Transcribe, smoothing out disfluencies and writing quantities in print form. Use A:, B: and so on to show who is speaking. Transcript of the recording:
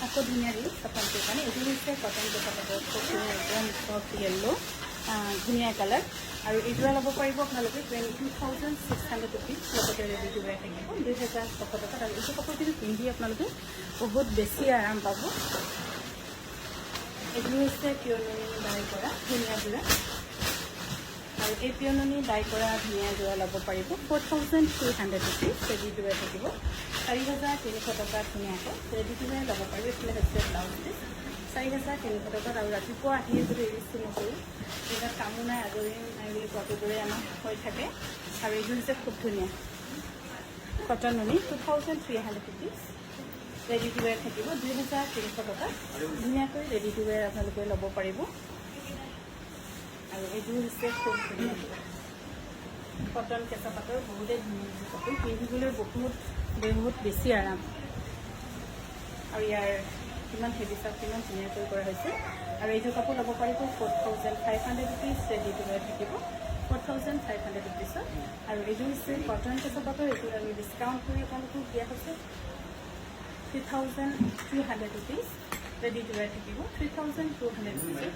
A: আকৌ ধুনীয়া দিম চফালটোৰ কাৰণে এইটো হৈছে কটন কেঁচাপাতৰ খুব ধুনীয়া একদম চফ্ট য়েল্লো ধুনীয়া কালাৰ আৰু এইযোৰা ল'ব পাৰিব আপোনালোকে 22,600 ৰুপিজ লগতে ৰেডি টু ৱেৰ থাকিব 2,600 টকাত আৰু এইটো কাপোৰ কিন্তু পিন্ধি আপোনালোকে বহুত বেছি আৰাম পাব এইটো হৈছে পিয়ননি ডাই কৰা ধুনীয়া যোৰা আৰু এই পিয়ননি ডাই কৰা ধুনীয়া যোৰা ল'ব পাৰিব 4,300 ৰুপিজ ৰেডি টু ৱেৰ থাকিব 4,300 টকাত ধুনীয়াকৈ ৰেডি টু ৱেৰ ল'ব পাৰিব এইফালে হৈছে ব্লাউজ পিচ 4,300 টকাত আৰু ৰাতিপুৱা আহিয়ে যদি ৰিলিজ নকৰোঁ এইবিলাক কামো নাই আজৰি নাই বুলি কোৱাটো দৰে আমাৰ হৈ থাকে আৰু এইযোৰ হৈছে খুব ধুনীয়া কটন নুনি 2,300 ৰুপিজ ৰেডি টু ৱেৰ থাকিব 2,300 টকা ধুনীয়াকৈ ৰেডি টু ৱেৰ আপোনালোকে ল'ব পাৰিব আৰু এইযোৰ হৈছে খুব ধুনীয়া কটন কেঁচা পাতৰ বহুতেই ধুনীয়া কাপোৰ পিন্ধিবলৈ বহুত বেছি আৰাম আৰু ইয়াৰ কিমান হেভি চাপ কিমান ধুনীয়াকৈ কৰা হৈছে আৰু এইযোৰ কাপোৰ ল'ব পাৰিব 4,500 ৰুপিজ ৰেডি টু ৱেৰ থাকিব 4,500 ৰুপিজত আৰু এইযোৰ হৈছে কটন কেঁচা পাতৰ এইটো আমি ডিছকাউণ্ট কৰি আপোনালোকক দিয়া হৈছে 3,200 ৰুপিজ ৰেডি টু ৱেৰ থাকিব 3,200 ৰুপিজত